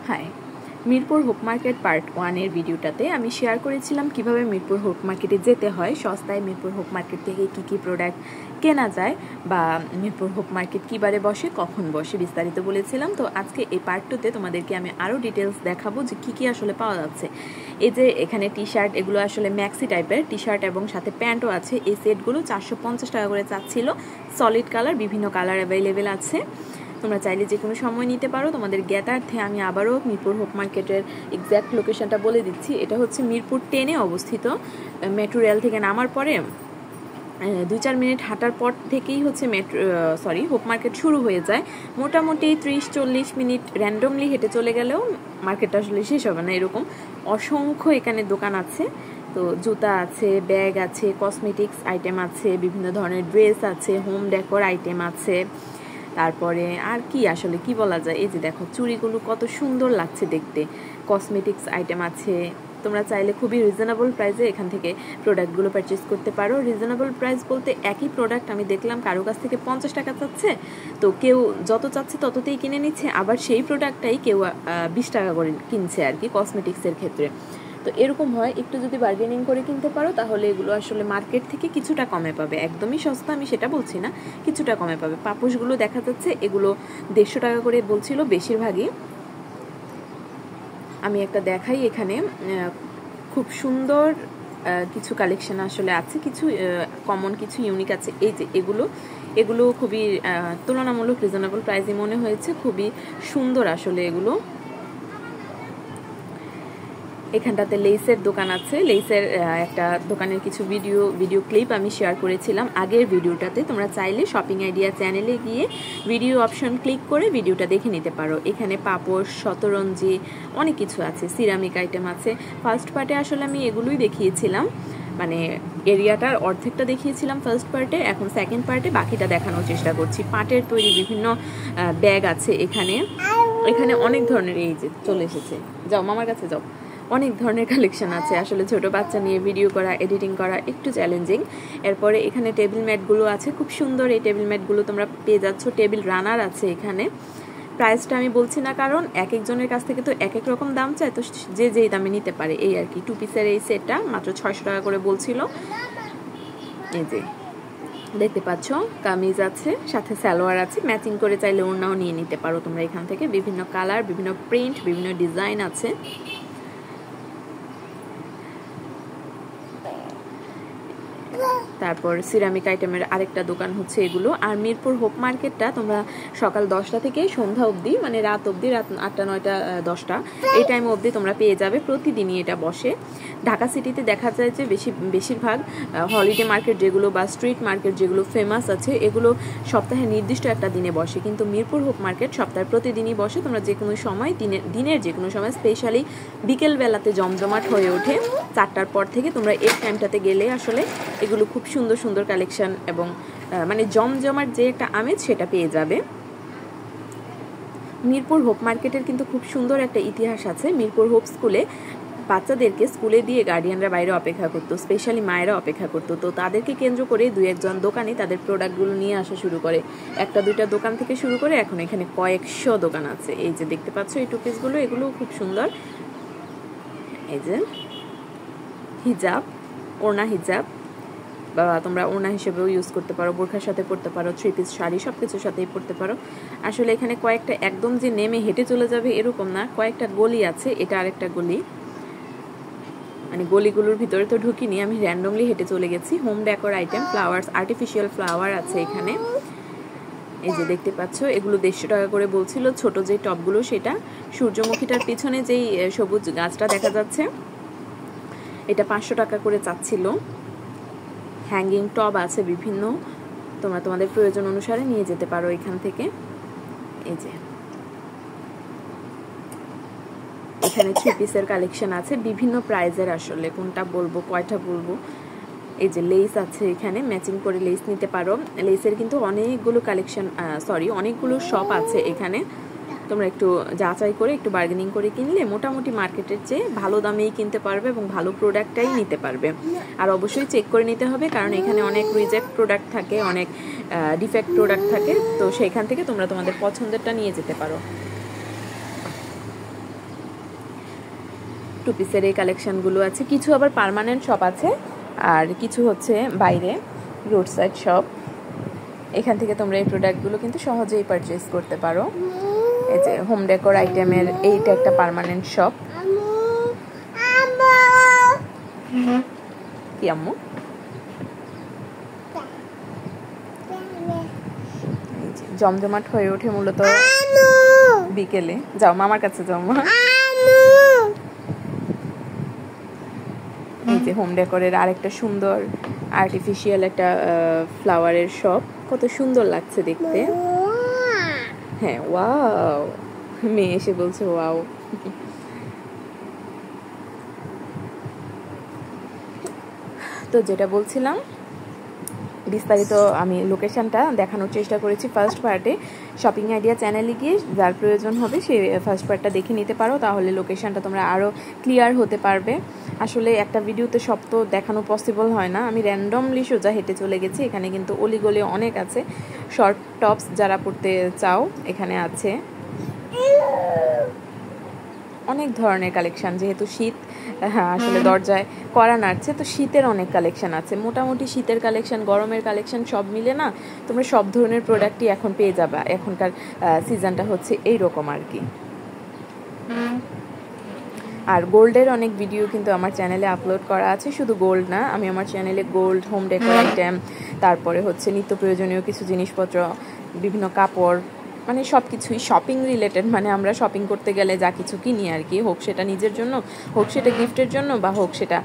High, Mirpur hope market part 1 এর ভিডিওটাতে আমি শেয়ার করেছিলাম কিভাবে মিরপুর হোপ মার্কেটে যেতে হয়, সস্তায় মিরপুর হোপ মার্কেট থেকে কি প্রোডাক্ট কেনা যায় বা মিরপুর হোপ মার্কেট কী বারে বসে, কখন বসে বিস্তারিত বলেছিলাম। তো আজকে এই পার্ট 2তে তোমাদেরকে আমি আরও ডিটেলস দেখাবো যে কী আসলে পাওয়া যাচ্ছে। এই যে এখানে টি শার্ট, এগুলো আসলে ম্যাক্সি টাইপের টি শার্ট এবং সাথে প্যান্টও আছে। এই সেটগুলো 450 টাকা করে চাচ্ছিল। সলিড কালার, বিভিন্ন কালার অ্যাভেলেবেল আছে। তোমরা চাইলে যে কোনো সময় নিতে পারো। তোমাদের জ্ঞাতার্থে আমি আবারও মিরপুর হোপ মার্কেটের এক্স্যাক্ট লোকেশনটা বলে দিচ্ছি। এটা হচ্ছে মিরপুর 10-এ অবস্থিত। মেট্রো রেল থেকে নামার পরে 2-4 মিনিট হাঁটার পর থেকেই হচ্ছে হোপ মার্কেট শুরু হয়ে যায়। মোটামুটি 30-40 মিনিট র্যান্ডমলি হেঁটে চলে গেলেও মার্কেটটা আসলে শেষ হবে না। এরকম অসংখ্য এখানে দোকান আছে। তো জুতা আছে, ব্যাগ আছে, কসমেটিক্স আইটেম আছে, বিভিন্ন ধরনের ড্রেস আছে, হোম ডেকোর আইটেম আছে। তারপরে আর কি আসলে কি বলা যায়, এই যে দেখো চুড়িগুলো কত সুন্দর লাগছে দেখতে। কসমেটিক্স আইটেম আছে। তোমরা চাইলে খুবই রিজনেবল প্রাইসে এখান থেকে প্রোডাক্টগুলো পারচেস করতে পারো। রিজনেবল প্রাইস বলতে একই প্রোডাক্ট আমি দেখলাম কারো কাছ থেকে 50 টাকা চাচ্ছে, তো কেউ যত চাচ্ছে তততেই কিনে নিচ্ছে। আবার সেই প্রোডাক্টটাই কেউ 20 টাকা করে কিনছে আর কি, কসমেটিক্সের ক্ষেত্রে। তো এরকম হয়, একটু যদি বার্গেনিং করে কিনতে পারো তাহলে এগুলো আসলে মার্কেট থেকে কিছুটা কমে পাবে। একদমই সস্তা আমি সেটা বলছি না, কিছুটা কমে পাবে। পাপোশগুলো দেখা যাচ্ছে এগুলো 150 টাকা করে বলছিল বেশিরভাগই। আমি একটা দেখাই, এখানে খুব সুন্দর কিছু কালেকশন আসলে আছে, কিছু কমন, কিছু ইউনিক আছে। এই যে এগুলো খুবই তুলনামূলক রিজনেবল প্রাইসে মনে হয়েছে, খুবই সুন্দর আসলে এগুলো। এখানটাতে লেসের দোকান আছে। লেসের একটা দোকানের কিছু ভিডিও ক্লিপ আমি শেয়ার করেছিলাম আগের ভিডিওটাতে। তোমরা চাইলে শপিং আইডিয়া চ্যানেলে গিয়ে ভিডিও অপশন ক্লিক করে ভিডিওটা দেখে নিতে পারো। এখানে পাপোশ, শতরঞ্জি, অনেক কিছু আছে, সিরামিক আইটেম আছে। ফার্স্ট পার্টে আসলে আমি এগুলোই দেখিয়েছিলাম, মানে এরিয়াটার অর্ধেকটা দেখিয়েছিলাম ফার্স্ট পার্টে। এখন সেকেন্ড পার্টে বাকিটা দেখানোর চেষ্টা করছি। পাটের তৈরি বিভিন্ন ব্যাগ আছে এখানে অনেক ধরনের। এই যে চলে এসেছে, যাও মামার কাছে যাও। অনেক ধরনের কালেকশন আছে। আসলে ছোট বাচ্চা নিয়ে ভিডিও করা, এডিটিং করা একটু চ্যালেঞ্জিং। এরপরে এখানে টেবিল ম্যাটগুলো আছে, খুব সুন্দর। এই টেবিল ম্যাটগুলো তোমরা পেয়ে যাচ্ছ। টেবিল রানার আছে এখানে। প্রাইসটা আমি বলছি না, কারণ এক একজনের কাছ থেকে তো এক এক রকম দাম চায়, তো যে যেই দামে নিতে পারে এই আর কি। 2 পিসের এই সেটটা মাত্র 600 টাকা করে বলছিল। এই যে দেখতে পাচ্ছ, কামিজ আছে, সাথে সালোয়ার আছে। ম্যাচিং করে চাইলে ওড়নাও নিয়ে নিতে পারো তোমরা এখান থেকে। বিভিন্ন কালার, বিভিন্ন প্রিন্ট, বিভিন্ন ডিজাইন আছে। তারপর সিরামিক আইটেমের আরেকটা দোকান হচ্ছে এগুলো। আর মিরপুর হোপ মার্কেটটা তোমরা সকাল 10টা থেকে সন্ধ্যা অবধি, মানে রাত অবধি, রাত 8টা 9টা 10টা এই টাইম অবধি তোমরা পেয়ে যাবে। প্রতিদিনই এটা বসে। ঢাকা সিটিতে দেখা যায় যে বেশিরভাগ হলিডে মার্কেট যেগুলো বা স্ট্রিট মার্কেট যেগুলো ফেমাস আছে, এগুলো সপ্তাহে নির্দিষ্ট একটা দিনে বসে। কিন্তু মিরপুর হোপ মার্কেট সপ্তাহে প্রতিদিনই বসে। তোমরা যে কোনো সময়, দিনের যে কোনো সময়, স্পেশালি বিকেলবেলাতে জমজমাট হয়ে ওঠে। 4টার পর থেকে তোমরা এই টাইমটাতে গেলে আসলে এগুলো খুব সুন্দর সুন্দর কালেকশন এবং মানে জমজমাট যে একটা আমেজ সেটা পেয়ে যাবে। মিরপুর হোপ মার্কেটের কিন্তু খুব সুন্দর একটা ইতিহাস আছে। মিরপুর হোপ স্কুলে বাচ্চাদেরকে স্কুলে দিয়ে গার্ডিয়ানরা বাইরে অপেক্ষা করতো, স্পেশালি মায়েরা অপেক্ষা করতো। তো তাদেরকে কেন্দ্র করে 2-1 দোকানে তাদের প্রোডাক্টগুলো নিয়ে আসা শুরু করে। 1-2টা দোকান থেকে শুরু করে এখন এখানে কয়েকশো দোকান আছে। এই যে দেখতে পাচ্ছ এই 2 পিসগুলো, এগুলোও খুব সুন্দর। এই যে হিজাব, ওড়না হিজাব, বা তোমরা ওড়না হিসেবেও ইউজ করতে পারো, বোরখার সাথে পরতে পারো, 3 পিস শাড়ি, সব কিছুর সাথেই পরতে পারো। আসলে এখানে কয়েকটা, একদম যে নেমে হেঁটে চলে যাবে এরকম না, কয়েকটা গলি আছে। এটা আরেকটা গলি, মানে গলিগুলোর ভিতরে তো ঢুকিনি, আমি র্যান্ডমলি হেঁটে চলে গেছি। Home decor item, flowers, artificial flower আছে এখানে। এই যে দেখতে পাচ্ছ, এগুলো 150 টাকা করে বলছিল। ছোট যে টবগুলো, সেটা সূর্যমুখীটার পিছনে যেই সবুজ গাছটা দেখা যাচ্ছে, এটা 500 টাকা করে চাচ্ছিল। হ্যাঙ্গিং টব আছে বিভিন্ন, তোমরা তোমাদের প্রয়োজন অনুসারে নিয়ে যেতে পারো এখান থেকে। এই যে এখানে 3 পিসের কালেকশন আছে বিভিন্ন প্রাইজের। আসলে কোনটা বলবো, কয়টা বলবো। এই যে লেস আছে এখানে, ম্যাচিং করে লেস নিতে পারো। লেসের কিন্তু অনেকগুলো কালেকশন, অনেকগুলো শপ আছে এখানে। তোমরা একটু যাচাই করে একটু বার্গেনিং করে কিনলে মোটামুটি মার্কেটের চেয়ে ভালো দামেই কিনতে পারবে এবং ভালো প্রোডাক্টটাই নিতে পারবে। আর অবশ্যই চেক করে নিতে হবে, কারণ এখানে অনেক রিজেক্ট প্রোডাক্ট থাকে, অনেক ডিফেক্ট প্রোডাক্ট থাকে। তো সেইখান থেকে তোমরা তোমাদের পছন্দেরটা নিয়ে যেতে পারো। টু পিসের এই কালেকশানগুলো আছে, কিছু আবার পার্মানেন্ট শপ আছে আর কিছু হচ্ছে বাইরে রোড সাইড শপ। এখান থেকে তোমরা এই প্রোডাক্টগুলো কিন্তু সহজেই পারচেস করতে পারো। এই যে হোম ডেকোর আইটেমের এইটা একটা পার্মানেন্ট শপ। কি আম্মু? জমজমাট হয়ে ওঠে মূলত বিকেলে। যাও মামার কাছে যাও মা। এই যে হোম ডেকোরের আরেকটা সুন্দর আর্টিফিশিয়াল একটা ফ্লাওয়ারের শপ, কত সুন্দর লাগছে দেখতে। হ্যাঁ ওয়াও, মেয়ে এসে বলছে ওয়াও। তো যেটা বলছিলাম, বিস্তারিত আমি লোকেশনটা দেখানোর চেষ্টা করেছি ফার্স্ট পার্টে। শপিং আইডিয়া চ্যানেলে গিয়ে যার প্রয়োজন হবে সে ফার্স্ট পার্টটা দেখে নিতে পারো, তাহলে লোকেশনটা তোমরা আরও ক্লিয়ার হতে পারবে। আসলে একটা ভিডিওতে সব তো দেখানো পসিবল হয় না, আমি র্যান্ডমলি সোজা হেঁটে চলে গেছি। এখানে কিন্তু অলিগলি অনেক আছে। শর্ট টপস যারা পরতে চাও এখানে আছে অনেক ধরনের কালেকশান। যেহেতু শীত, হ্যাঁ আসলে দরজায় কড়া নাড়ছে, তো শীতের অনেক কালেকশান আছে। মোটামুটি শীতের কালেকশান, গরমের কালেকশান সব মিলে না তোমরা সব ধরনের প্রোডাক্টই এখন পেয়ে যাবা। এখনকার সিজনটা হচ্ছে এইরকম আর কি। আর গোল্ডের অনেক ভিডিও কিন্তু আমার চ্যানেলে আপলোড করা আছে। শুধু গোল্ড না, আমি আমার চ্যানেলে গোল্ড, হোম ডেকোর আইটেম, তারপরে হচ্ছে নিত্য প্রয়োজনীয় কিছু জিনিসপত্র, বিভিন্ন কাপড়, মানে সব কিছুই শপিং রিলেটেড। মানে আমরা শপিং করতে গেলে যা কিছু কিনি আর কি, হোক সেটা নিজের জন্য, হোক সেটা গিফটের জন্য, বা হোক সেটা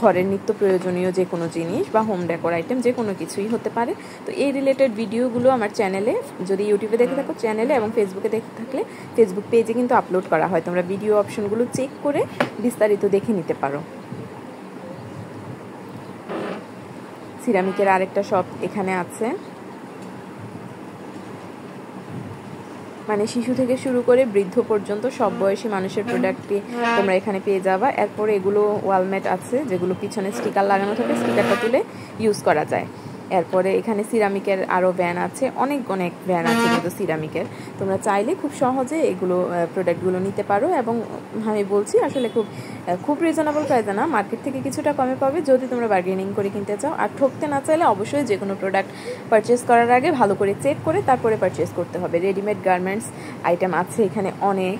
ঘরের নিত্য প্রয়োজনীয় যে কোনো জিনিস বা হোম ডেকোর আইটেম, যে কোনো কিছুই হতে পারে। তো এই রিলেটেড ভিডিওগুলো আমার চ্যানেলে, যদি ইউটিউবে দেখে থাকো চ্যানেলে, এবং ফেসবুকে দেখে থাকলে ফেসবুক পেজে কিন্তু আপলোড করা হয়। তোমরা ভিডিও অপশনগুলো চেক করে বিস্তারিত দেখে নিতে পারো। সিরামিকের আরেকটা শপ এখানে আছে, মানে শিশু থেকে শুরু করে বৃদ্ধ পর্যন্ত সব বয়সী মানুষের প্রোডাক্টই তোমরা এখানে পেয়ে যাবা। এরপরে এগুলো ওয়ালমেট আছে, যেগুলো পিছনে স্টিকার লাগানো থাকে, স্টিকারটা তুলে ইউজ করা যায়। এরপরে এখানে সিরামিকের আরও ভ্যান আছে, অনেক অনেক ভ্যান আছে কিন্তু সিরামিকের। তোমরা চাইলে খুব সহজে এগুলো প্রোডাক্টগুলো নিতে পারো, এবং আমি বলছি আসলে খুব রিজনেবল প্রাইসে না, মার্কেট থেকে কিছুটা কমে পাবে যদি তোমরা বার্গেনিং করে কিনতে চাও। আর ঠকতে না চাইলে অবশ্যই যে কোনো প্রোডাক্ট পারচেস করার আগে ভালো করে চেক করে তারপরে পারচেস করতে হবে। রেডিমেড গার্মেন্টস আইটেম আছে এখানে অনেক।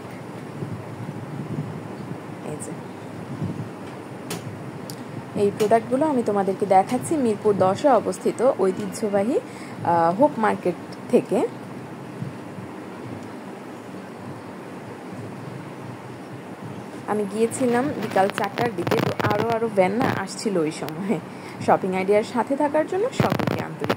এই প্রোডাক্টগুলো আমি তোমাদেরকে দেখাচ্ছি মিরপুর 10-এ অবস্থিত ঐতিহ্যবাহী হোপ মার্কেট থেকে। আমি গিয়েছিলাম বিকাল 4টার দিকে, তো আরও ভ্যান না আসছিল ওই সময়। শপিং আইডিয়ার সাথে থাকার জন্য সকলকে আন্তরিক